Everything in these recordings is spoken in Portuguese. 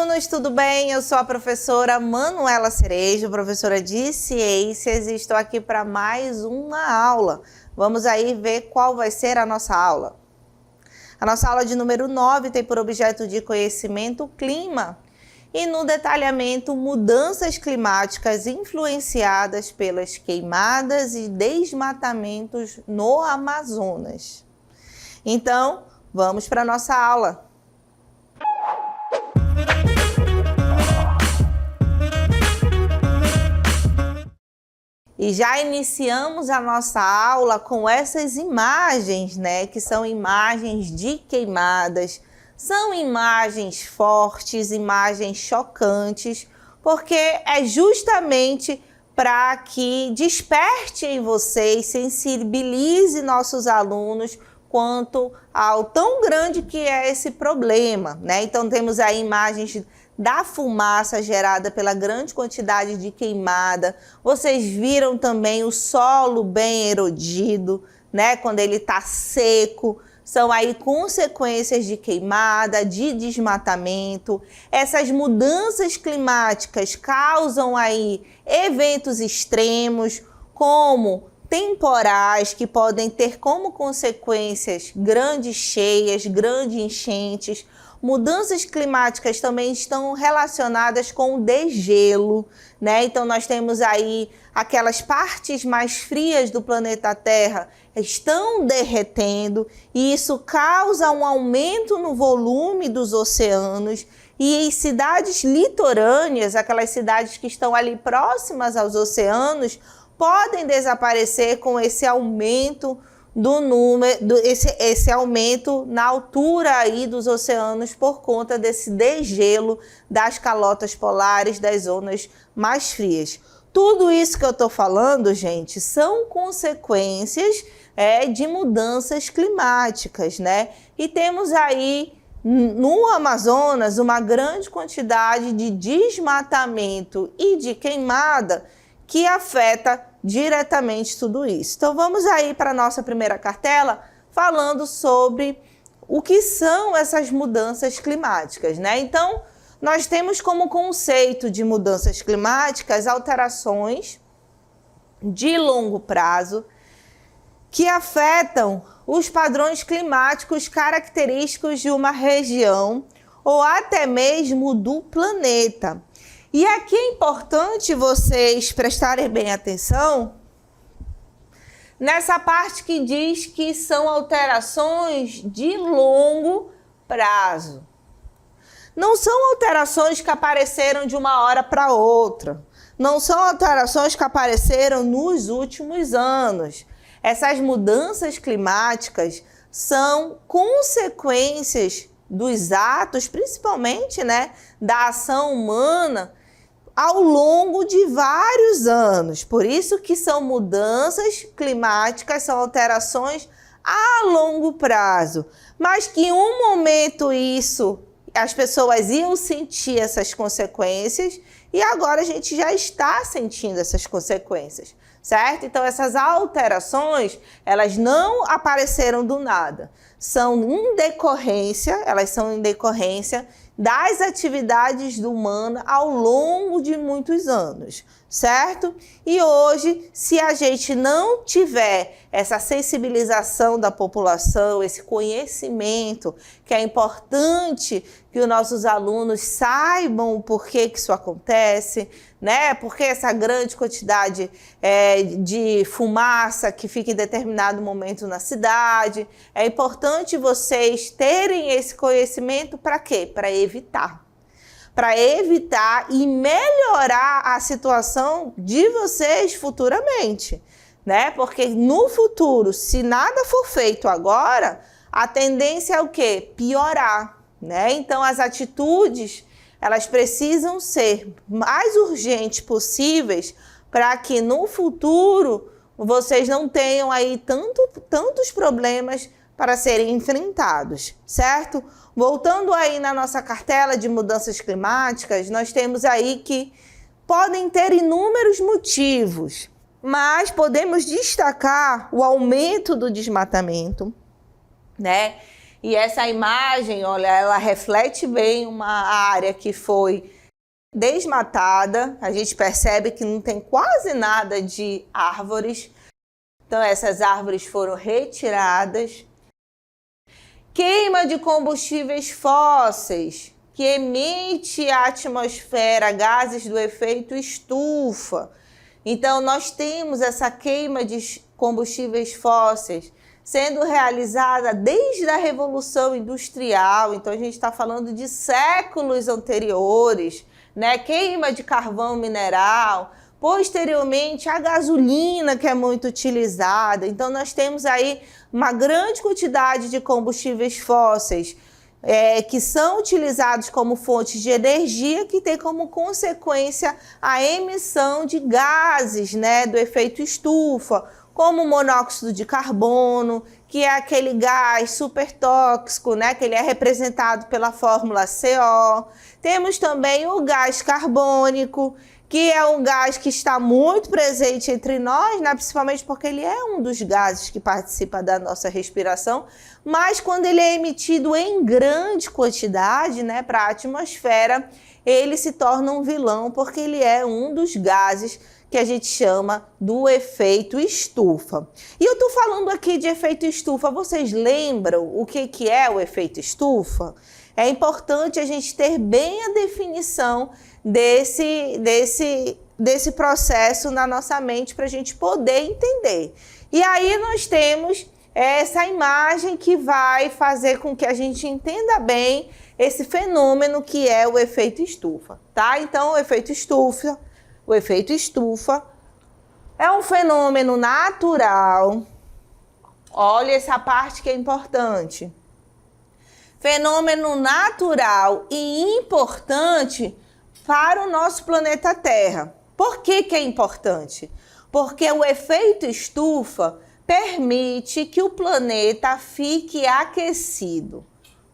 alunos, tudo bem? Eu sou a professora Manuela Cerejo, professora de Ciências, e estou aqui para mais uma aula. Vamos aí ver qual vai ser a nossa aula. A nossa aula de número 9 tem por objeto de conhecimento o clima e no detalhamento mudanças climáticas influenciadas pelas queimadas e desmatamentos no Amazonas. Então, vamos para a nossa aula. E já iniciamos a nossa aula com essas imagens, né? Que são imagens de queimadas. São imagens fortes, imagens chocantes, porque é justamente para que desperte em vocês, sensibilize nossos alunos quanto ao tão grande que é esse problema, né? Então temos aí imagens da fumaça gerada pela grande quantidade de queimada. Vocês viram também o solo bem erodido, né? Quando ele está seco. São aí consequências de queimada, de desmatamento. Essas mudanças climáticas causam aí eventos extremos, como temporais, que podem ter como consequências grandes cheias, grandes enchentes. Mudanças climáticas também estão relacionadas com o degelo, né? Então nós temos aí aquelas partes mais frias do planeta Terra estão derretendo e isso causa um aumento no volume dos oceanos e em cidades litorâneas, aquelas cidades que estão ali próximas aos oceanos, podem desaparecer com esse aumento do número, esse aumento na altura aí dos oceanos por conta desse degelo das calotas polares, das zonas mais frias. Tudo isso que eu estou falando, gente, são consequências de mudanças climáticas, né? E temos aí no Amazonas uma grande quantidade de desmatamento e de queimada que afeta diretamente tudo isso. Então vamos aí para a nossa primeira cartela falando sobre o que são essas mudanças climáticas, né? Então nós temos como conceito de mudanças climáticas alterações de longo prazo que afetam os padrões climáticos característicos de uma região ou até mesmo do planeta. E aqui é importante vocês prestarem bem atenção nessa parte que diz que são alterações de longo prazo. Não são alterações que apareceram de uma hora para outra. Não são alterações que apareceram nos últimos anos. Essas mudanças climáticas são consequências dos atos, principalmente, né, da ação humana, ao longo de vários anos. Por isso que são mudanças climáticas, são alterações a longo prazo. Mas que em um momento as pessoas iam sentir essas consequências e agora a gente já está sentindo essas consequências, certo? Então essas alterações, elas não apareceram do nada. Elas são em decorrência das atividades humanas ao longo de muitos anos, certo? E hoje, se a gente não tiver essa sensibilização da população, esse conhecimento, que é importante que os nossos alunos saibam o porquê que isso acontece, né? Porque essa grande quantidade de fumaça que fica em determinado momento na cidade. É importante vocês terem esse conhecimento para quê? Para evitar. Para evitar e melhorar a situação de vocês futuramente, né? Porque no futuro, se nada for feito agora, a tendência é o quê? Piorar, né? Então as atitudes, elas precisam ser mais urgentes possíveis para que no futuro vocês não tenham aí tantos problemas para serem enfrentados, certo? Voltando aí na nossa cartela de mudanças climáticas, nós temos aí que podem ter inúmeros motivos, mas podemos destacar o aumento do desmatamento, né? E essa imagem, olha, ela reflete bem uma área que foi desmatada. A gente percebe que não tem quase nada de árvores. Então, essas árvores foram retiradas. Queima de combustíveis fósseis, que emite à atmosfera gases do efeito estufa. Então, nós temos essa queima de combustíveis fósseis sendo realizada desde a Revolução Industrial. Então, a gente está falando de séculos anteriores, né? Queima de carvão mineral, posteriormente a gasolina, que é muito utilizada. Então, nós temos aí uma grande quantidade de combustíveis fósseis que são utilizados como fontes de energia, que tem como consequência a emissão de gases, né, do efeito estufa, como o monóxido de carbono, que é aquele gás super tóxico, né, que ele é representado pela fórmula CO. Temos também o gás carbônico, que é um gás que está muito presente entre nós, né? Principalmente porque ele é um dos gases que participa da nossa respiração, mas quando ele é emitido em grande quantidade, né, para a atmosfera, ele se torna um vilão, porque ele é um dos gases que a gente chama do efeito estufa. E eu estou falando aqui de efeito estufa, vocês lembram o que é o efeito estufa? É importante a gente ter bem a definição desse processo na nossa mente para a gente poder entender. E aí nós temos essa imagem que vai fazer com que a gente entenda bem esse fenômeno que é o efeito estufa, tá? Então, o efeito estufa é um fenômeno natural. Olha essa parte que é importante. Fenômeno natural e importante para o nosso planeta Terra. Por que é importante? Porque o efeito estufa permite que o planeta fique aquecido.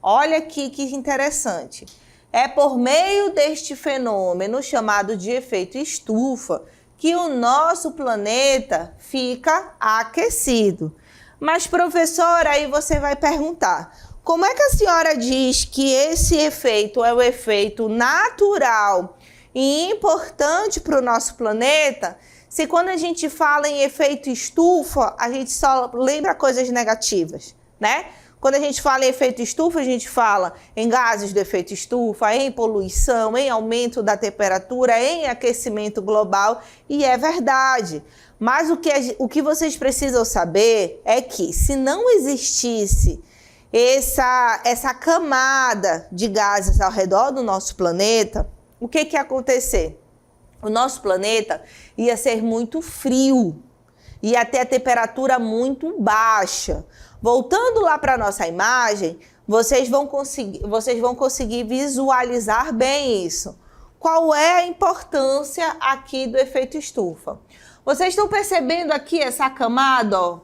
Olha aqui que interessante. É por meio deste fenômeno chamado de efeito estufa que o nosso planeta fica aquecido. Mas, professora, aí você vai perguntar, como é que a senhora diz que esse efeito é o efeito natural e importante para o nosso planeta, se quando a gente fala em efeito estufa, a gente só lembra coisas negativas, né? Quando a gente fala em efeito estufa, a gente fala em gases do efeito estufa, em poluição, em aumento da temperatura, em aquecimento global, e é verdade. Mas o que vocês precisam saber é que se não existisse essa camada de gases ao redor do nosso planeta, o que ia acontecer? O nosso planeta ia ser muito frio, ia ter a temperatura muito baixa. Voltando lá para a nossa imagem, vocês vão conseguir visualizar bem isso. Qual é a importância aqui do efeito estufa? Vocês estão percebendo aqui essa camada, ó,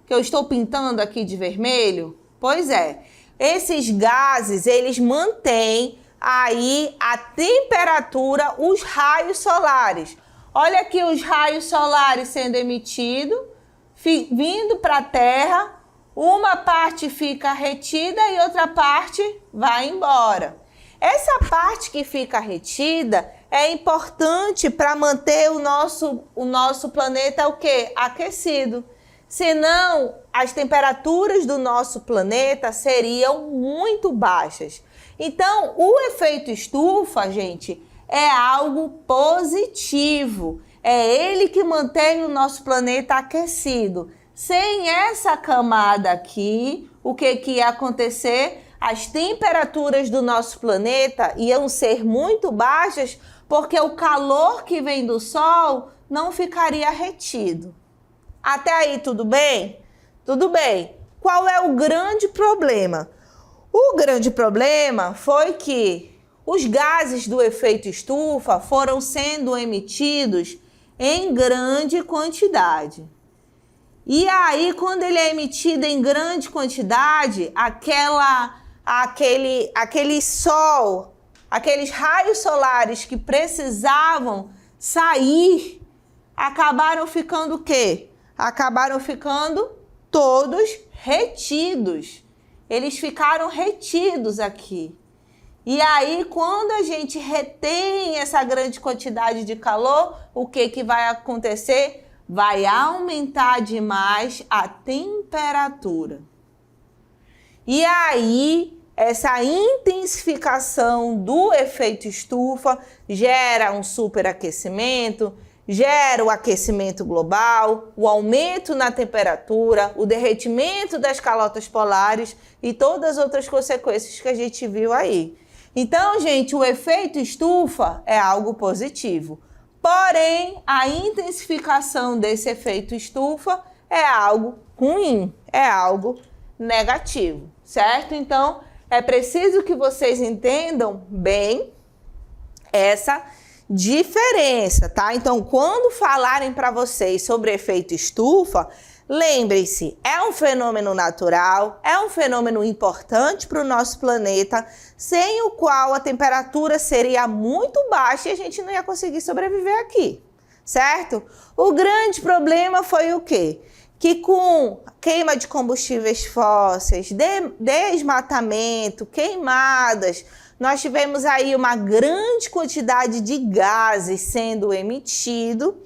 que eu estou pintando aqui de vermelho? Pois é, esses gases, eles mantêm aí a temperatura, os raios solares. Olha aqui os raios solares sendo emitidos, vindo para a Terra, uma parte fica retida e outra parte vai embora. Essa parte que fica retida é importante para manter o nosso planeta o quê? Aquecido. Senão, as temperaturas do nosso planeta seriam muito baixas. Então, o efeito estufa, gente, é algo positivo. É ele que mantém o nosso planeta aquecido. Sem essa camada aqui, o que ia acontecer? As temperaturas do nosso planeta iam ser muito baixas, porque o calor que vem do Sol não ficaria retido. Até aí, tudo bem? Tudo bem. Qual é o grande problema? O grande problema foi que os gases do efeito estufa foram sendo emitidos em grande quantidade. E aí, quando ele é emitido em grande quantidade, aquele sol, aqueles raios solares que precisavam sair, acabaram ficando o quê? Acabaram ficando todos retidos. eles ficaram retidos aqui. E aí, quando a gente retém essa grande quantidade de calor, o que vai acontecer? Vai aumentar demais a temperatura. E aí, essa intensificação do efeito estufa gera um superaquecimento, gera o aquecimento global, o aumento na temperatura, o derretimento das calotas polares e todas as outras consequências que a gente viu aí. Então, gente, o efeito estufa é algo positivo. Porém, a intensificação desse efeito estufa é algo ruim, é algo negativo, certo? Então, é preciso que vocês entendam bem essa diferença, tá? Então, quando falarem para vocês sobre efeito estufa, lembrem-se, é um fenômeno natural, é um fenômeno importante para o nosso planeta, sem o qual a temperatura seria muito baixa e a gente não ia conseguir sobreviver aqui, certo? O grande problema foi o quê? Que com queima de combustíveis fósseis, desmatamento, queimadas, nós tivemos aí uma grande quantidade de gases sendo emitido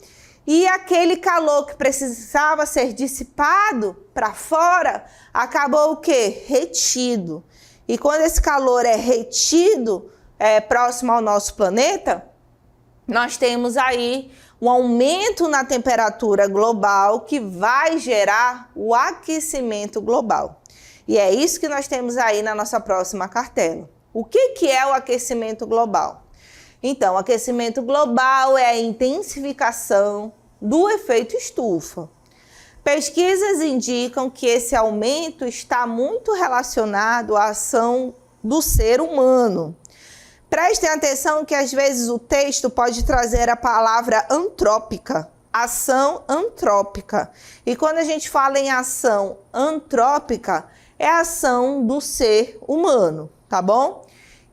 e aquele calor que precisava ser dissipado para fora acabou o quê? Retido. E quando esse calor é retido próximo ao nosso planeta, nós temos aí um aumento na temperatura global que vai gerar o aquecimento global. E é isso que nós temos aí na nossa próxima cartela. O que é o aquecimento global? Então, o aquecimento global é a intensificação do efeito estufa. Pesquisas indicam que esse aumento está muito relacionado à ação do ser humano. Prestem atenção que às vezes o texto pode trazer a palavra antrópica, ação antrópica. E quando a gente fala em ação antrópica, é a ação do ser humano, tá bom?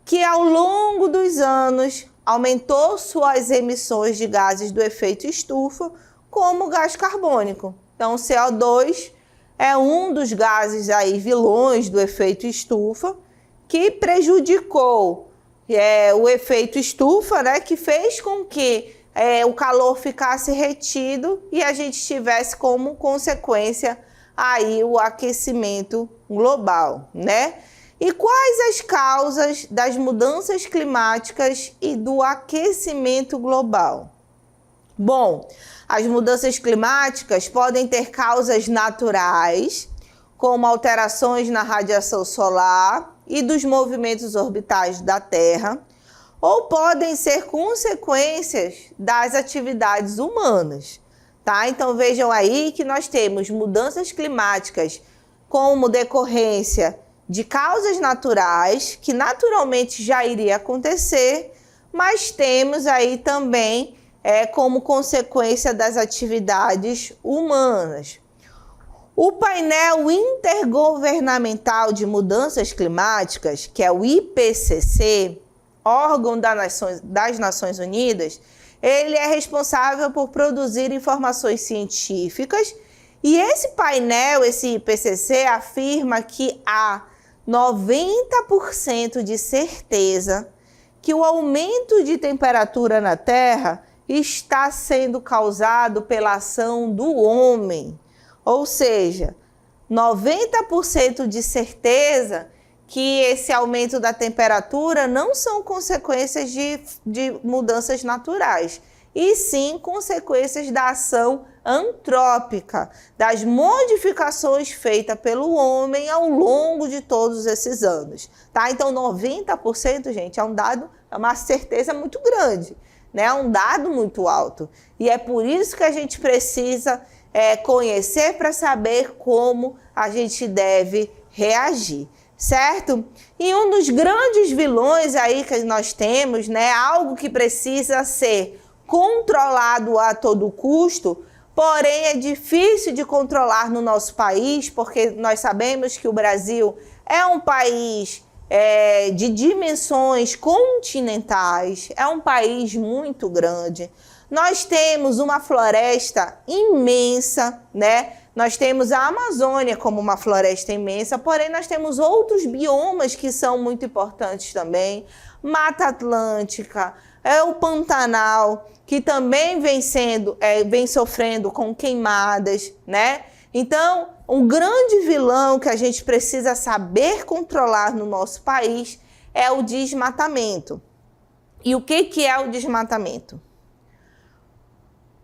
Que ao longo dos anos aumentou suas emissões de gases do efeito estufa, como o gás carbônico. Então, o CO2 é um dos gases aí vilões do efeito estufa que prejudicou o efeito estufa, né, que fez com que o calor ficasse retido e a gente tivesse como consequência aí o aquecimento global, né? E quais as causas das mudanças climáticas e do aquecimento global? Bom, as mudanças climáticas podem ter causas naturais, como alterações na radiação solar e dos movimentos orbitais da Terra, ou podem ser consequências das atividades humanas, tá? Então vejam aí que nós temos mudanças climáticas como decorrência de causas naturais, que naturalmente já iria acontecer, mas temos aí também como consequência das atividades humanas. O painel intergovernamental de mudanças climáticas, que é o IPCC, órgão das Nações Unidas, ele é responsável por produzir informações científicas e esse painel, esse IPCC, afirma que há 90% de certeza que o aumento de temperatura na Terra está sendo causado pela ação do homem. Ou seja, 90% de certeza que esse aumento da temperatura não são consequências de mudanças naturais, e sim consequências da ação antrópica, das modificações feitas pelo homem ao longo de todos esses anos, tá? Então, 90%, gente, é um dado, é uma certeza muito grande, né? É um dado muito alto. E é por isso que a gente precisa conhecer para saber como a gente deve reagir, certo? E um dos grandes vilões aí que nós temos, né, algo que precisa ser controlado a todo custo, porém é difícil de controlar no nosso país, porque nós sabemos que o Brasil é um país de dimensões continentais, é um país muito grande. Nós temos uma floresta imensa, né, Nós temos a Amazônia como uma floresta imensa, porém nós temos outros biomas que são muito importantes também. Mata Atlântica, o Pantanal, que também vem sofrendo com queimadas, né? Então, um grande vilão que a gente precisa saber controlar no nosso país é o desmatamento. E o que é o desmatamento?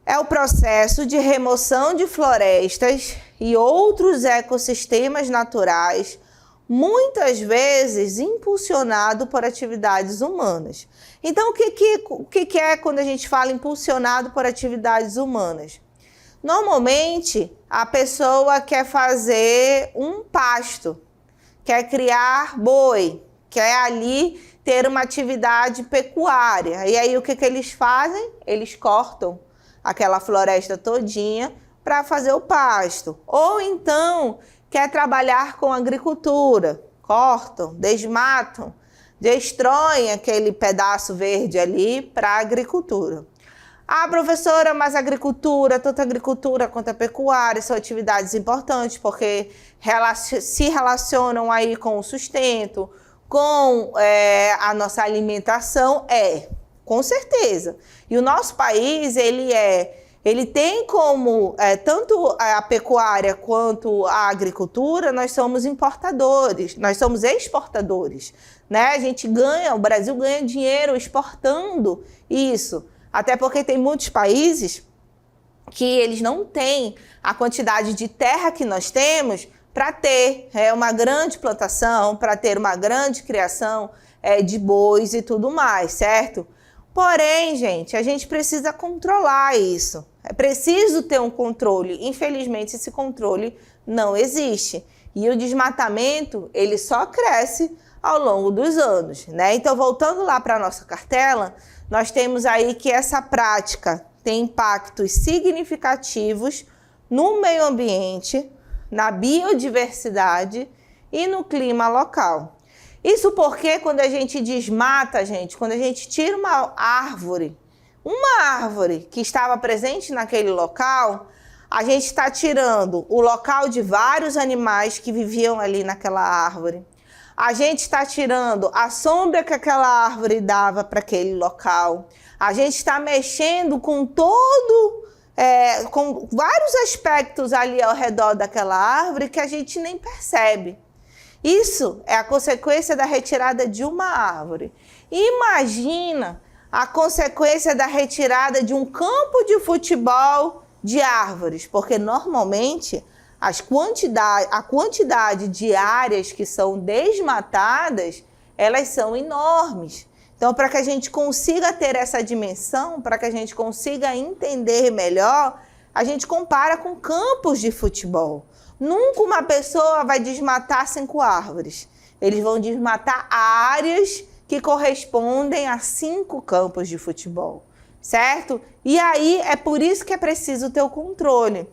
É o processo de remoção de florestas e outros ecossistemas naturais, muitas vezes impulsionado por atividades humanas. Então, o que é quando a gente fala impulsionado por atividades humanas? Normalmente, a pessoa quer fazer um pasto, quer criar boi, quer ali ter uma atividade pecuária. E aí, o que eles fazem? Eles cortam aquela floresta todinha para fazer o pasto. Ou então, quer trabalhar com agricultura, cortam, desmatam, destroem aquele pedaço verde ali para a agricultura. Ah, professora, mas agricultura, tanto a agricultura quanto a pecuária são atividades importantes porque se relacionam aí com o sustento, com a nossa alimentação, com certeza. E o nosso país, ele tem como, tanto a pecuária quanto a agricultura, nós somos importadores, nós somos exportadores, né? O Brasil ganha dinheiro exportando isso. Até porque tem muitos países que eles não têm a quantidade de terra que nós temos para ter uma grande plantação, para ter uma grande criação de bois e tudo mais, certo? Porém, gente, a gente precisa controlar isso. É preciso ter um controle. Infelizmente, esse controle não existe. E o desmatamento, ele só cresce ao longo dos anos, né? Então, voltando lá para a nossa cartela, nós temos aí que essa prática tem impactos significativos no meio ambiente, na biodiversidade e no clima local. Isso porque quando a gente desmata, quando a gente tira uma árvore que estava presente naquele local, a gente está tirando o local de vários animais que viviam ali naquela árvore. A gente está tirando a sombra que aquela árvore dava para aquele local. A gente está mexendo com com vários aspectos ali ao redor daquela árvore que a gente nem percebe. Isso é a consequência da retirada de uma árvore. Imagina a consequência da retirada de um campo de futebol de árvores, porque normalmente a quantidade de áreas que são desmatadas, elas são enormes. Então, para que a gente consiga ter essa dimensão, para que a gente consiga entender melhor, a gente compara com campos de futebol. Nunca uma pessoa vai desmatar 5 árvores. Eles vão desmatar áreas que correspondem a 5 campos de futebol, certo? E aí é por isso que é preciso ter o controle.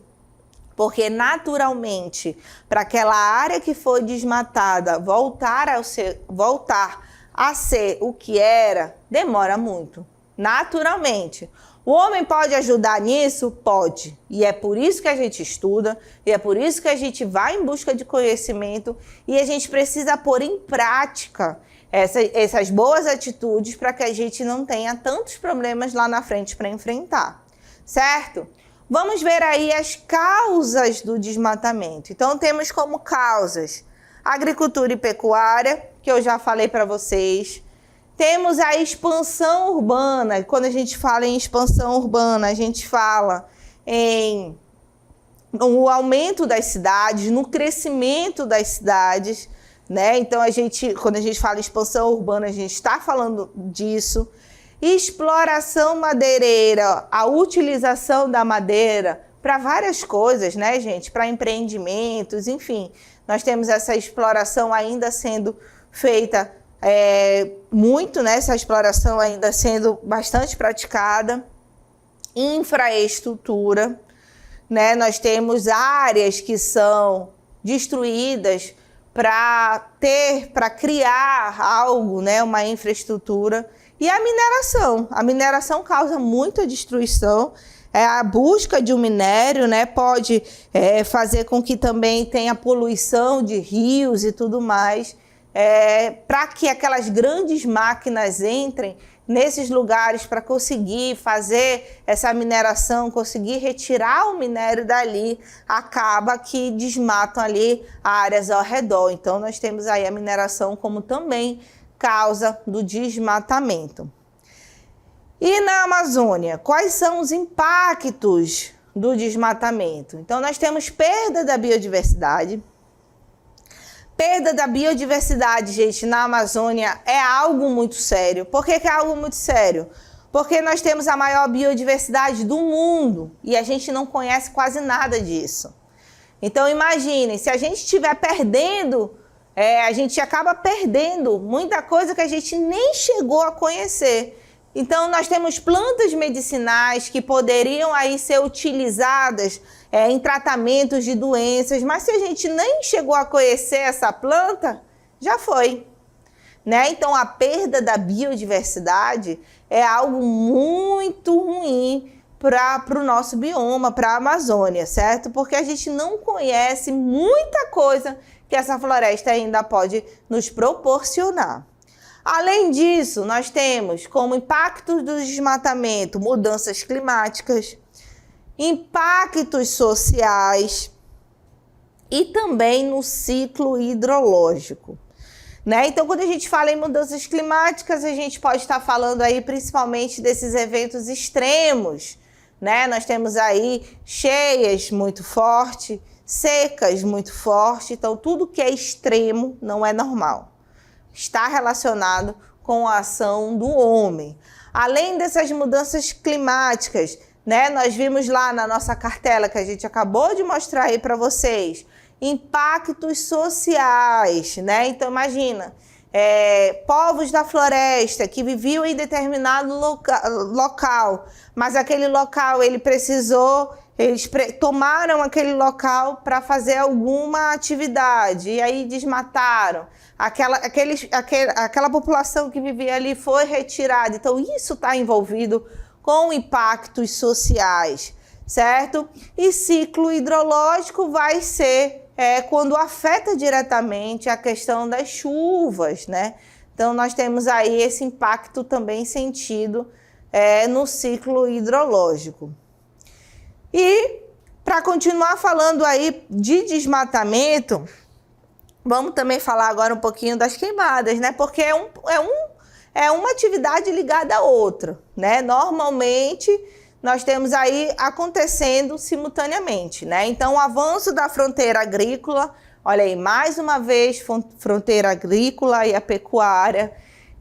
Porque naturalmente, para aquela área que foi desmatada voltar a ser o que era, demora muito. Naturalmente. O homem pode ajudar nisso? Pode. E é por isso que a gente estuda, e é por isso que a gente vai em busca de conhecimento, e a gente precisa pôr em prática essas boas atitudes para que a gente não tenha tantos problemas lá na frente para enfrentar, certo? Vamos ver aí as causas do desmatamento. Então, temos como causas agricultura e pecuária, que eu já falei para vocês. Temos a expansão urbana. Quando a gente fala em expansão urbana, a gente fala no aumento das cidades, no crescimento das cidades, né? Então, quando a gente fala em expansão urbana, a gente está falando disso. Exploração madeireira, a utilização da madeira para várias coisas, né, gente? Para empreendimentos, enfim. Nós temos essa exploração ainda sendo feita muito, né? Essa exploração ainda sendo bastante praticada. Infraestrutura, né? Nós temos áreas que são destruídas para criar algo, né? Uma infraestrutura. E a mineração causa muita destruição a busca de um minério, né, pode fazer com que também tenha poluição de rios e tudo mais, para que aquelas grandes máquinas entrem nesses lugares para conseguir fazer essa mineração, conseguir retirar o minério dali, acaba que desmatam ali áreas ao redor. Então, nós temos aí a mineração como também causa do desmatamento. E na Amazônia, quais são os impactos do desmatamento? Então, nós temos perda da biodiversidade. Perda da biodiversidade, gente, na Amazônia é algo muito sério. Por que é algo muito sério? Porque nós temos a maior biodiversidade do mundo e a gente não conhece quase nada disso. Então, imaginem, se a gente estiver perdendo, a gente acaba perdendo muita coisa que a gente nem chegou a conhecer. Então, nós temos plantas medicinais que poderiam aí ser utilizadas em tratamentos de doenças, mas se a gente nem chegou a conhecer essa planta, já foi, né? Então, a perda da biodiversidade é algo muito ruim para o nosso bioma, para a Amazônia, certo? Porque a gente não conhece muita coisa que essa floresta ainda pode nos proporcionar. Além disso, nós temos como impactos do desmatamento mudanças climáticas, impactos sociais e também no ciclo hidrológico, né? Então, quando a gente fala em mudanças climáticas, a gente pode estar falando aí principalmente desses eventos extremos, né? Nós temos aí cheias muito fortes, secas muito fortes, então tudo que é extremo não é normal. Está relacionado com a ação do homem. Além dessas mudanças climáticas, né, nós vimos lá na nossa cartela que a gente acabou de mostrar aí para vocês, impactos sociais, né? Então imagina, povos da floresta que viviam em determinado local, mas aquele local eles tomaram aquele local para fazer alguma atividade e aí desmataram. Aquela população que vivia ali foi retirada. Então, isso está envolvido com impactos sociais, certo? E ciclo hidrológico vai ser quando afeta diretamente a questão das chuvas, né? Então, nós temos aí esse impacto também sentido no ciclo hidrológico. E, para continuar falando aí de desmatamento, vamos também falar agora um pouquinho das queimadas, né? Porque é uma atividade ligada à outra, né? Normalmente, nós temos aí acontecendo simultaneamente, né? Então, o avanço da fronteira agrícola, olha aí, mais uma vez, fronteira agrícola e a pecuária,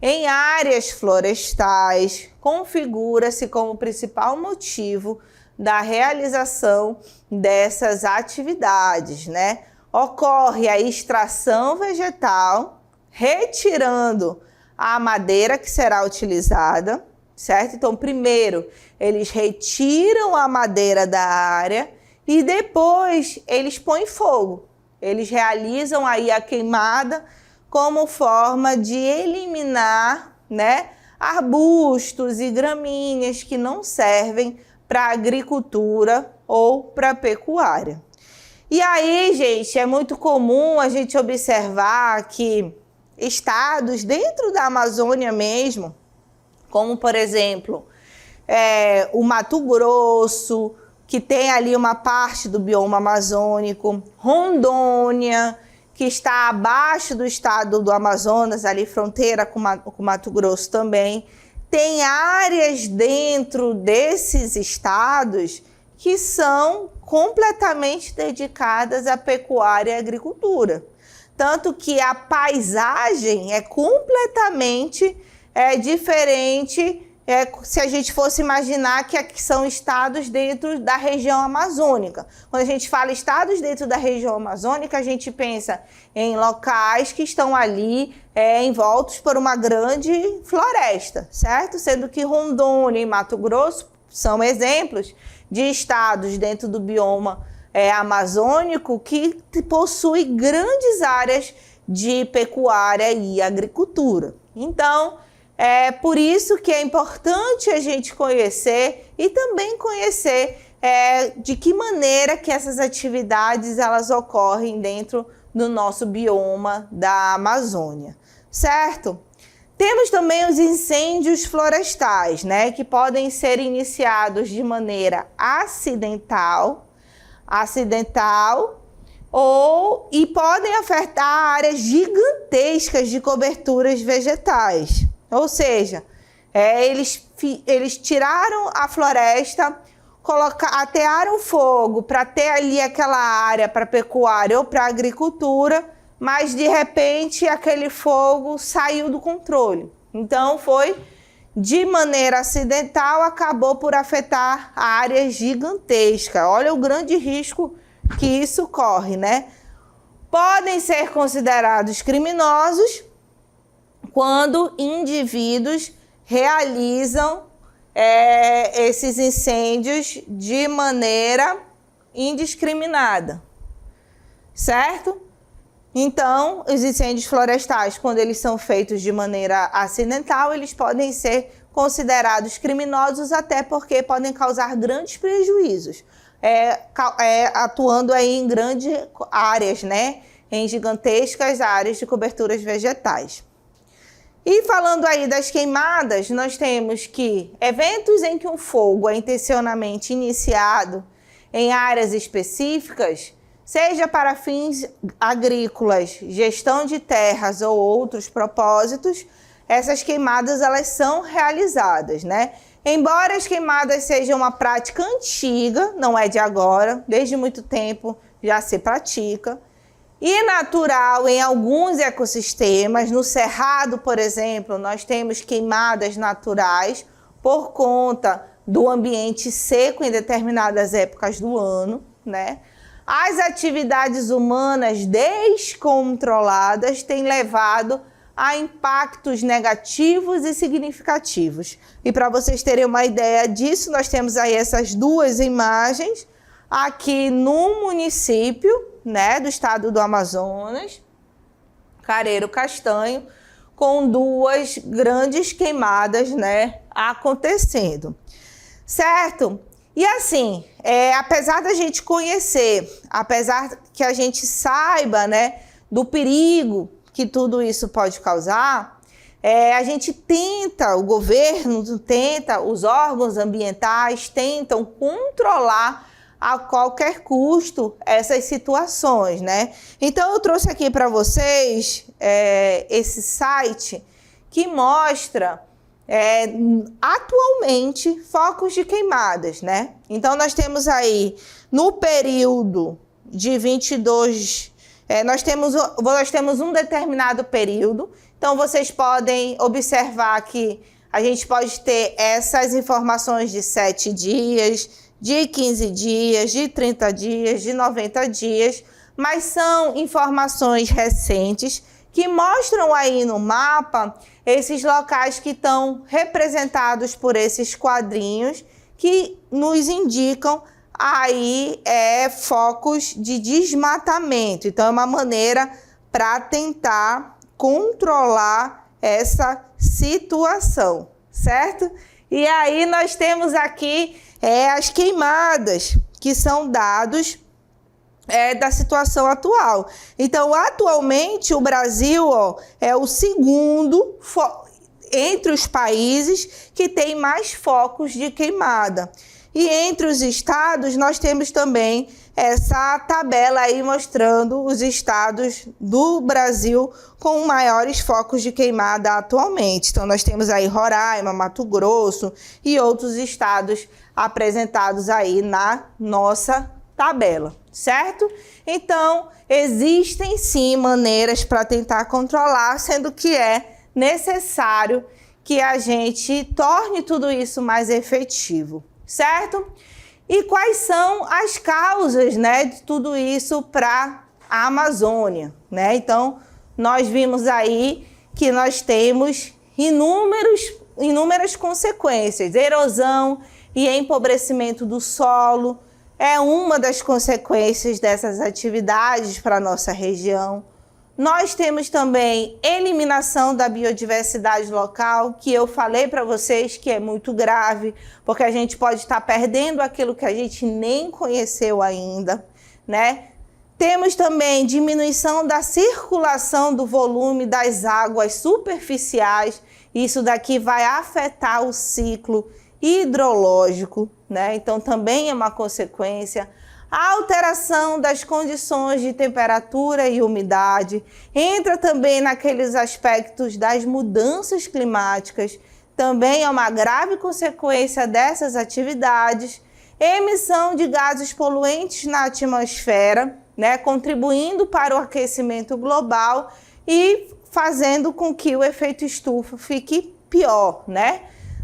em áreas florestais, configura-se como principal motivo da realização dessas atividades, né? Ocorre a extração vegetal, retirando a madeira que será utilizada, certo? Então, primeiro, eles retiram a madeira da área e depois eles põem fogo. Eles realizam aí a queimada como forma de eliminar, né, arbustos e gramíneas que não servem para a agricultura ou para a pecuária. E aí, gente, é muito comum a gente observar que estados dentro da Amazônia mesmo, como, por exemplo, o Mato Grosso, que tem ali uma parte do bioma amazônico, Rondônia, que está abaixo do estado do Amazonas, ali fronteira com o Mato Grosso também, tem áreas dentro desses estados que são completamente dedicadas à pecuária e à agricultura. Tanto que a paisagem é completamente diferente se a gente fosse imaginar que aqui são estados dentro da região amazônica. Quando a gente fala estados dentro da região amazônica, a gente pensa em locais que estão ali envoltos por uma grande floresta, certo? Sendo que Rondônia e Mato Grosso são exemplos de estados dentro do bioma amazônico que possui grandes áreas de pecuária e agricultura. Então, É por isso que é importante a gente conhecer e também conhecer de que maneira que essas atividades elas ocorrem dentro do nosso bioma da Amazônia, certo? Temos também os incêndios florestais, né, que podem ser iniciados de maneira acidental e podem afetar áreas gigantescas de coberturas vegetais. Ou seja, eles tiraram a floresta, atearam fogo para ter ali aquela área para pecuária ou para agricultura, mas de repente aquele fogo saiu do controle. Então foi de maneira acidental, acabou por afetar áreas gigantescas. Olha o grande risco que isso corre, né? Podem ser considerados criminosos quando indivíduos realizam esses incêndios de maneira indiscriminada, certo? Então, os incêndios florestais, quando eles são feitos de maneira acidental, eles podem ser considerados criminosos, até porque podem causar grandes prejuízos, atuando aí em grandes áreas, né? Em gigantescas áreas de coberturas vegetais. E falando aí das queimadas, nós temos que eventos em que um fogo é intencionalmente iniciado em áreas específicas, seja para fins agrícolas, gestão de terras ou outros propósitos, essas queimadas elas são realizadas, né? Embora as queimadas sejam uma prática antiga, não é de agora, desde muito tempo já se pratica, e natural em alguns ecossistemas. No Cerrado, por exemplo, nós temos queimadas naturais por conta do ambiente seco em determinadas épocas do ano, né? As atividades humanas descontroladas têm levado a impactos negativos e significativos. E para vocês terem uma ideia disso, nós temos aí essas duas imagens aqui no município, né, do estado do Amazonas, Careiro Castanho, com duas grandes queimadas, né, acontecendo, certo? E assim, apesar da gente conhecer, apesar que a gente saiba, né, do perigo que tudo isso pode causar, a gente tenta, o governo tenta, os órgãos ambientais tentam controlar a qualquer custo essas situações, né? Então eu trouxe aqui para vocês esse site que mostra atualmente focos de queimadas, né? Então nós temos aí no período de 22, nós temos um determinado período. Então vocês podem observar que a gente pode ter essas informações de 7 dias, de 15 dias, de 30 dias, de 90 dias, mas são informações recentes que mostram aí no mapa esses locais que estão representados por esses quadrinhos que nos indicam aí focos de desmatamento. Então é uma maneira para tentar controlar essa situação, certo? E aí nós temos aqui as queimadas, que são dados da situação atual. Então, atualmente, o Brasil é o segundo entre os países que tem mais focos de queimada. E entre os estados, nós temos também essa tabela aí mostrando os estados do Brasil com maiores focos de queimada atualmente. Então, nós temos aí Roraima, Mato Grosso e outros estados apresentados aí na nossa tabela, certo? Então, existem sim maneiras para tentar controlar, sendo que é necessário que a gente torne tudo isso mais efetivo, certo? E quais são as causas, né, de tudo isso para a Amazônia, né? Então, nós vimos aí que nós temos inúmeras consequências. Erosão e empobrecimento do solo é uma das consequências dessas atividades para a nossa região. Nós temos também eliminação da biodiversidade local, que eu falei para vocês que é muito grave, porque a gente pode estar perdendo aquilo que a gente nem conheceu ainda, né? Temos também diminuição da circulação do volume das águas superficiais. Isso daqui vai afetar o ciclo hidrológico, né? Então também é uma consequência. A alteração das condições de temperatura e umidade entra também naqueles aspectos das mudanças climáticas, também é uma grave consequência dessas atividades. Emissão de gases poluentes na atmosfera, né, contribuindo para o aquecimento global e fazendo com que o efeito estufa fique pior, né?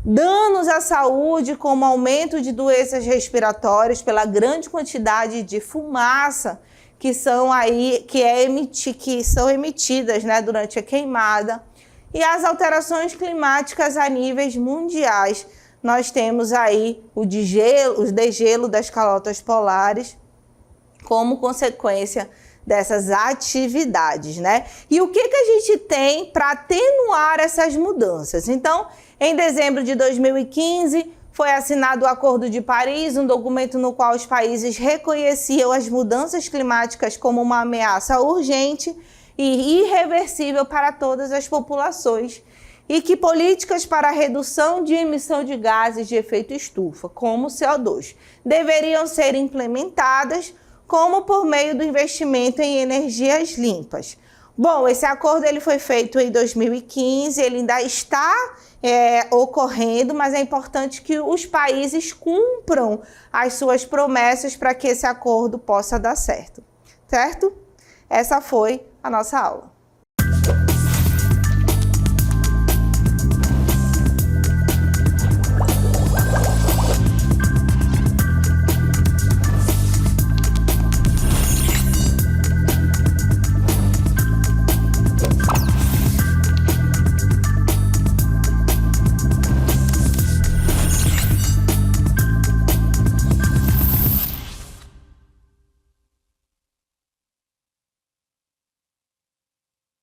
Danos à saúde, como aumento de doenças respiratórias pela grande quantidade de fumaça que são emitidas, né, durante a queimada. E as alterações climáticas a níveis mundiais. Nós temos aí o degelo das calotas polares como consequência dessas atividades, né? E o que a gente tem para atenuar essas mudanças? Então, em dezembro de 2015, foi assinado o Acordo de Paris, um documento no qual os países reconheciam as mudanças climáticas como uma ameaça urgente e irreversível para todas as populações, e que políticas para a redução de emissão de gases de efeito estufa, como o CO2, deveriam ser implementadas como por meio do investimento em energias limpas. Bom, esse acordo ele foi feito em 2015, ele ainda está ocorrendo, mas é importante que os países cumpram as suas promessas para que esse acordo possa dar certo, certo? Essa foi a nossa aula.